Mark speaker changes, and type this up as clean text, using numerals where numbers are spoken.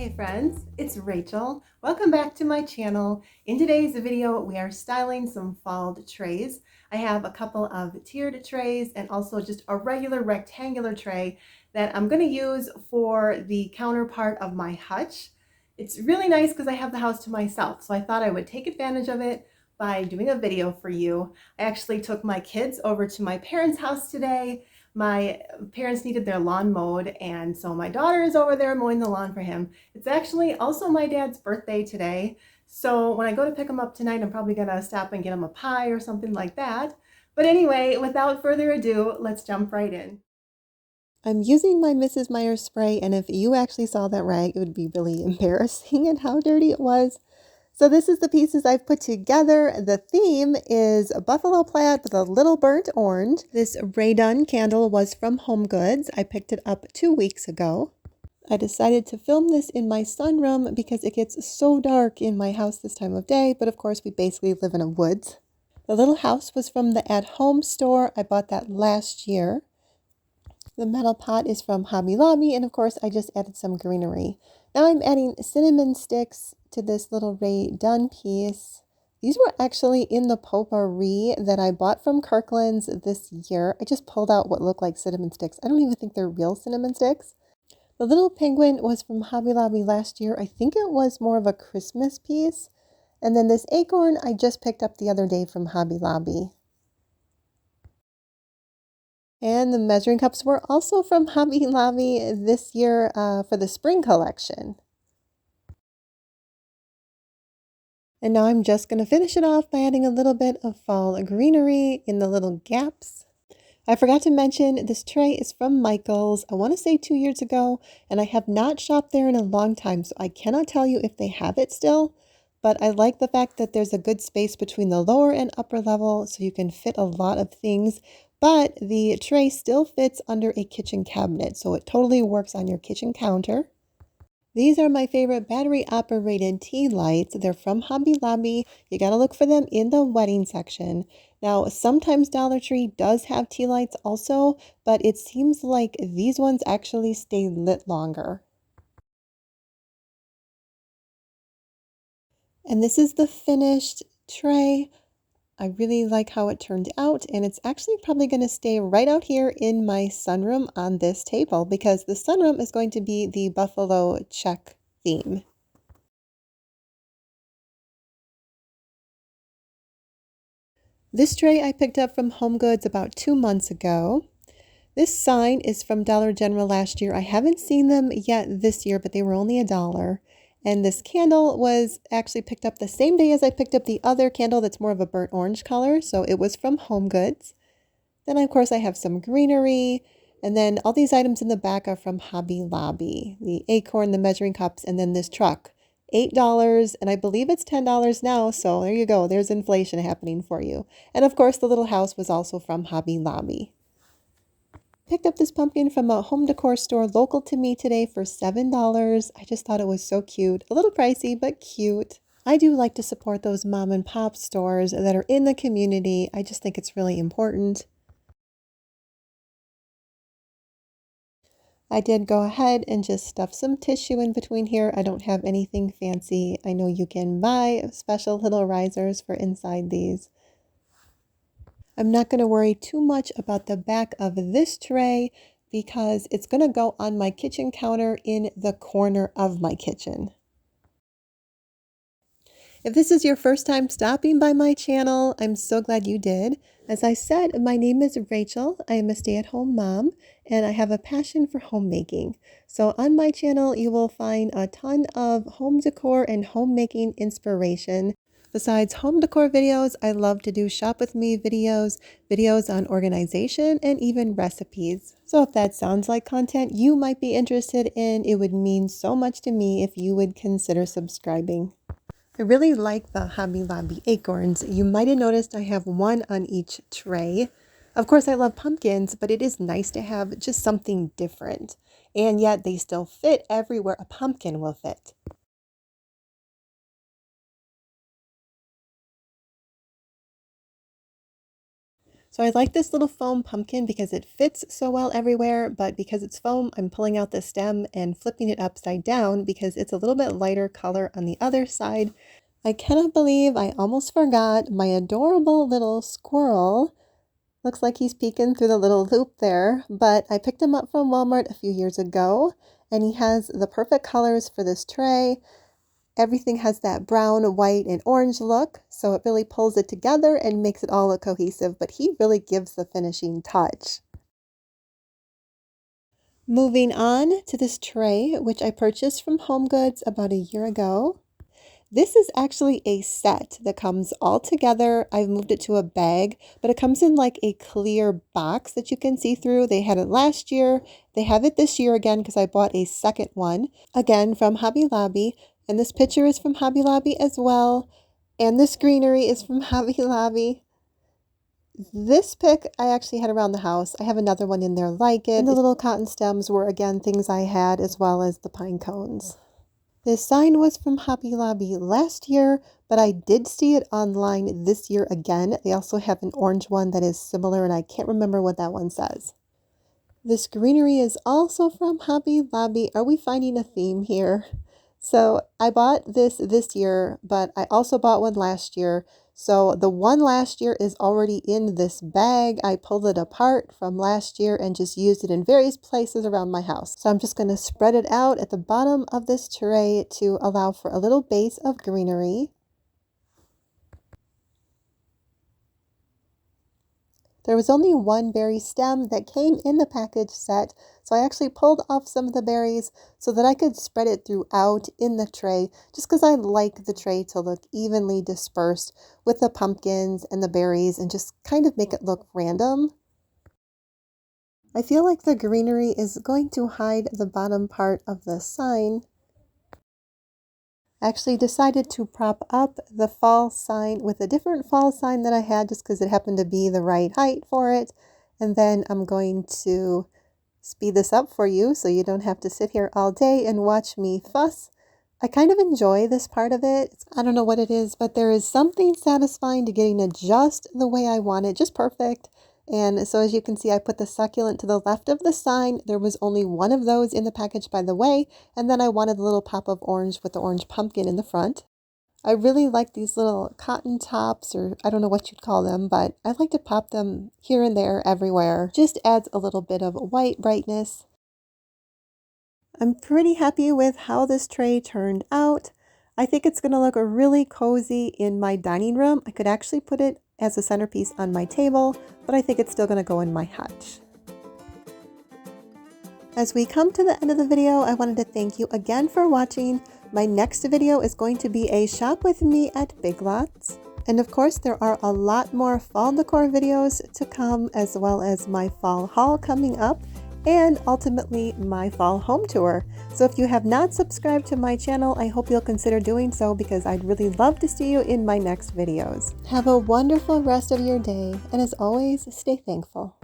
Speaker 1: Hey friends, it's Rachel. Welcome back to my channel. In today's video, we are styling some fall trays. I have a couple of tiered trays and also just a regular rectangular tray that I'm going to use for the counterpart of my hutch. It's really nice because I have the house to myself, so I thought I would take advantage of it by doing a video for you. I actually took my kids over to my parents' house today. My parents needed their lawn mowed, and so my daughter is over there mowing the lawn for him. It's actually also my dad's birthday today, so when I go to pick him up tonight, I'm probably gonna stop and get him a pie or something like that. But anyway, without further ado, let's jump right in. I'm using my Mrs. Meyer spray, and if you actually saw that rag, it would be really embarrassing at how dirty it was. So this is the pieces I've put together. The theme is a buffalo plaid with a little burnt orange. This Ray Dunn candle was from Home Goods. I picked it up 2 weeks ago. I decided to film this in my sunroom because it gets so dark in my house this time of day, but of course we basically live in a woods. The little house was from the At Home store. I bought that last year. The metal pot is from Hobby Lobby, and of course I just added some greenery. Now I'm adding cinnamon sticks to this little Ray Dunn piece. These were actually in the potpourri that I bought from Kirkland's this year. I just pulled out what looked like cinnamon sticks. I don't even think they're real cinnamon sticks. The little penguin was from Hobby Lobby last year. I think it was more of a Christmas piece. And then this acorn I just picked up the other day from Hobby Lobby. And the measuring cups were also from Hobby Lobby this year for the spring collection. And now I'm just going to finish it off by adding a little bit of fall greenery in the little gaps. I forgot to mention this tray is from Michael's, I want to say 2 years ago, and I have not shopped there in a long time, so I cannot tell you if they have it still, but I like the fact that there's a good space between the lower and upper level so you can fit a lot of things, but the tray still fits under a kitchen cabinet, so it totally works on your kitchen counter. These are my favorite battery-operated tea lights. They're from Hobby Lobby. You gotta look for them in the wedding section. Now, sometimes Dollar Tree does have tea lights also, but it seems like these ones actually stay lit longer. And this is the finished tray. I really like how it turned out, and it's actually probably going to stay right out here in my sunroom on this table because the sunroom is going to be the buffalo check theme. This tray I picked up from Home Goods about 2 months ago. This sign is from Dollar General last year. I haven't seen them yet this year, but they were only $1. And this candle was actually picked up the same day as I picked up the other candle that's more of a burnt orange color. So it was from Home Goods. Then, of course, I have some greenery. And then all these items in the back are from Hobby Lobby. The acorn, the measuring cups, and then this truck. $8, and I believe it's $10 now. So there you go. There's inflation happening for you. And of course, the little house was also from Hobby Lobby. Picked up this pumpkin from a home decor store local to me today for $7. I just thought it was so cute. A little pricey, but cute. I do like to support those mom and pop stores that are in the community. I just think it's really important. I did go ahead and just stuff some tissue in between here. I don't have anything fancy. I know you can buy special little risers for inside these. I'm not going to worry too much about the back of this tray because it's going to go on my kitchen counter in the corner of my kitchen. If this is your first time stopping by my channel, I'm so glad you did. As I said, my name is Rachel. I am a stay-at-home mom, and I have a passion for homemaking. So on my channel, you will find a ton of home decor and homemaking inspiration. Besides home decor videos, I love to do shop with me videos, videos on organization, and even recipes. So if that sounds like content you might be interested in, it would mean so much to me if you would consider subscribing. I really like the Hobby Lobby acorns. You might have noticed I have one on each tray. Of course, I love pumpkins, but it is nice to have just something different. And yet they still fit everywhere a pumpkin will fit. So I like this little foam pumpkin because it fits so well everywhere, but because it's foam, I'm pulling out the stem and flipping it upside down because it's a little bit lighter color on the other side. I cannot believe I almost forgot my adorable little squirrel. Looks like he's peeking through the little loop there, but I picked him up from Walmart a few years ago, and he has the perfect colors for this tray. Everything has that brown, white, and orange look, so it really pulls it together and makes it all look cohesive, but he really gives the finishing touch. Moving on to this tray, which I purchased from HomeGoods about a year ago. This is actually a set that comes all together. I've moved it to a bag, but it comes in like a clear box that you can see through. They had it last year. They have it this year again because I bought a second one, again from Hobby Lobby. And this picture is from Hobby Lobby as well. And this greenery is from Hobby Lobby. This pick I actually had around the house. I have another one in there like it. And the little cotton stems were again things I had, as well as the pine cones. This sign was from Hobby Lobby last year, but I did see it online this year again. They also have an orange one that is similar, and I can't remember what that one says. This greenery is also from Hobby Lobby. Are we finding a theme here? So I bought this year, but I also bought one last year. So the one last year is already in this bag. I pulled it apart from last year and just used it in various places around my house. So I'm just going to spread it out at the bottom of this tray to allow for a little base of greenery. There was only one berry stem that came in the package set, so I actually pulled off some of the berries so that I could spread it throughout in the tray, just because I like the tray to look evenly dispersed with the pumpkins and the berries and just kind of make it look random. I feel like the greenery is going to hide the bottom part of the sign. I actually decided to prop up the fall sign with a different fall sign that I had just because it happened to be the right height for it. And then I'm going to speed this up for you so you don't have to sit here all day and watch me fuss. I kind of enjoy this part of it. I don't know what it is, but there is something satisfying to getting it just the way I want it, just perfect. And so as you can see, I put the succulent to the left of the sign. There was only one of those in the package, by the way. And then I wanted a little pop of orange with the orange pumpkin in the front. I really like these little cotton tops, or I don't know what you'd call them, but I like to pop them here and there everywhere. Just adds a little bit of white brightness. I'm pretty happy with how this tray turned out. I think it's going to look really cozy in my dining room. I could actually put it as a centerpiece on my table, but I think it's still going to go in my hutch. As we come to the end of the video, I wanted to thank you again for watching. My next video is going to be a shop with me at Big Lots. And of course, there are a lot more fall decor videos to come, as well as my fall haul coming up, and ultimately my fall home tour. So if you have not subscribed to my channel, I hope you'll consider doing so because I'd really love to see you in my next videos. Have a wonderful rest of your day, and as always, stay thankful.